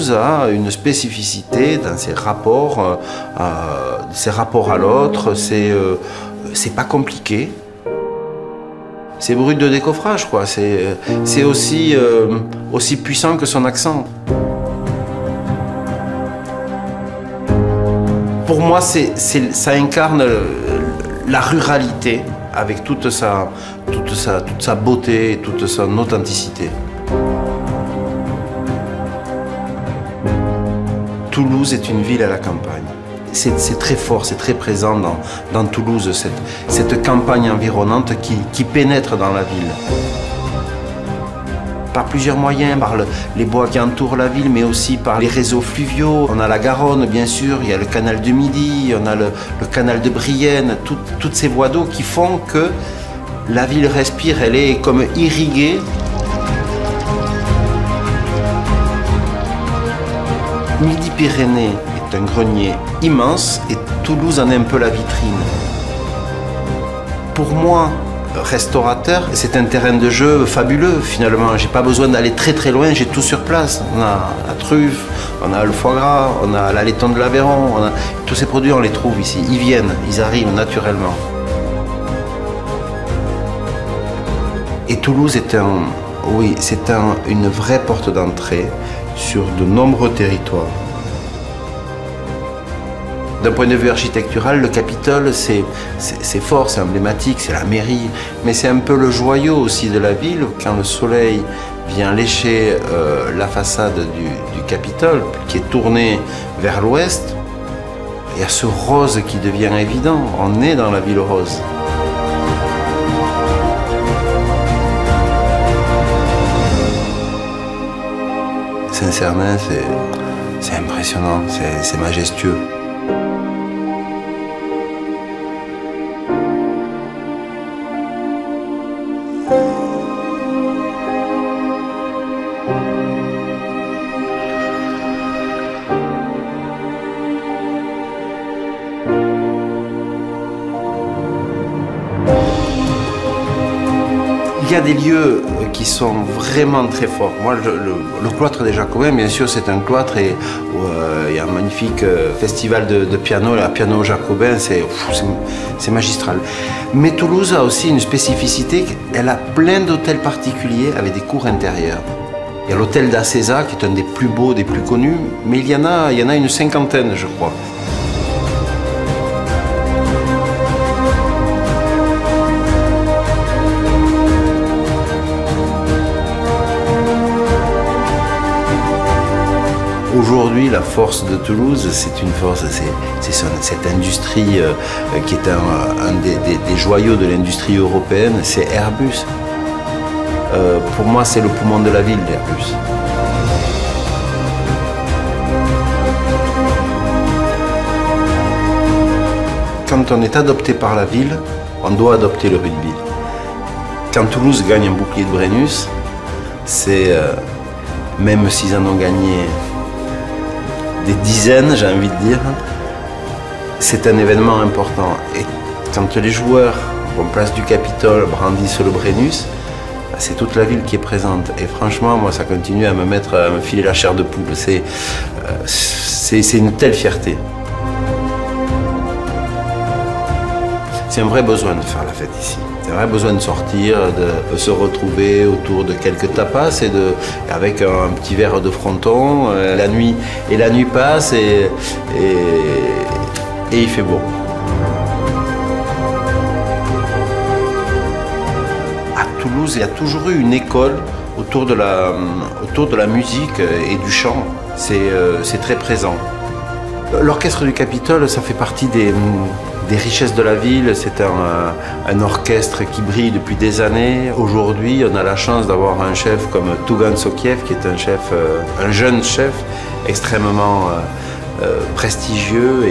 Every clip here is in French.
Toulouse a une spécificité dans ses rapports à l'autre. C'est pas compliqué. C'est brut de décoffrage, quoi. C'est aussi puissant que son accent. Pour moi, ça incarne la ruralité avec toute sa beauté et toute son authenticité. Toulouse est une ville à la campagne. C'est très fort, c'est très présent dans Toulouse, cette campagne environnante qui pénètre dans la ville. Par plusieurs moyens, par les bois qui entourent la ville, mais aussi par les réseaux fluviaux. On a la Garonne, bien sûr, il y a le canal de Midi, on a le canal de Brienne, toutes ces voies d'eau qui font que la ville respire, elle est comme irriguée. Midi-Pyrénées est un grenier immense et Toulouse en est un peu la vitrine. Pour moi, restaurateur, c'est un terrain de jeu fabuleux finalement. J'ai pas besoin d'aller très très loin, j'ai tout sur place. On a la truffe, on a le foie gras, on a la laiton de l'Aveyron, tous ces produits on les trouve ici. Ils viennent, ils arrivent naturellement. Et Toulouse est une vraie porte d'entrée sur de nombreux territoires. D'un point de vue architectural, le Capitole, c'est fort, c'est emblématique, c'est la mairie, mais c'est un peu le joyau aussi de la ville. Quand le soleil vient lécher la façade du Capitole, qui est tournée vers l'ouest, il y a ce rose qui devient évident. On est dans la ville rose. Saint-Cernin, c'est impressionnant, c'est majestueux. Il y a des lieux qui sont vraiment très forts. Moi, le cloître des Jacobins, bien sûr, c'est un cloître et il y a un magnifique festival de piano, la piano jacobin, c'est magistral. Mais Toulouse a aussi une spécificité, elle a plein d'hôtels particuliers avec des cours intérieures. Il y a l'hôtel d'Acésa, qui est un des plus beaux, des plus connus, mais il y en a une cinquantaine, je crois. Aujourd'hui, la force de Toulouse, c'est une force, c'est cette industrie qui est un des joyaux de l'industrie européenne, c'est Airbus. Pour moi, c'est le poumon de la ville, l'Airbus. Quand on est adopté par la ville, on doit adopter le rugby. Quand Toulouse gagne un bouclier de Brennus, c'est, même s'ils en ont gagné des dizaines, j'ai envie de dire, c'est un événement important. Et quand les joueurs, en place du Capitole, brandissent le Brennus, c'est toute la ville qui est présente. Et franchement, moi, ça continue à me filer la chair de poule. C'est une telle fierté. C'est un vrai besoin de faire la fête ici. C'est un vrai besoin de sortir, de se retrouver autour de quelques tapas avec un petit verre de fronton. La nuit passe et il fait beau. À Toulouse, il y a toujours eu une école autour de la musique et du chant. C'est très présent. L'orchestre du Capitole, ça fait partie des richesses de la ville. C'est un orchestre qui brille depuis des années. Aujourd'hui, on a la chance d'avoir un chef comme Tougan Sokiev, qui est un jeune chef extrêmement prestigieux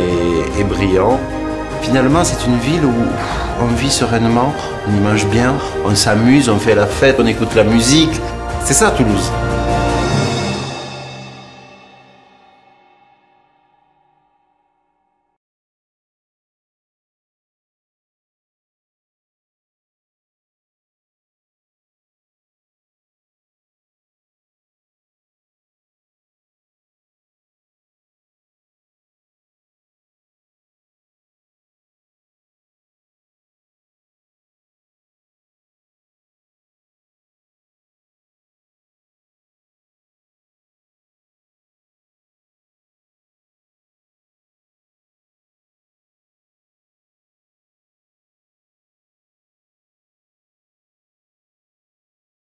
et brillant. Finalement, c'est une ville où on vit sereinement, on y mange bien, on s'amuse, on fait la fête, on écoute la musique. C'est ça, Toulouse.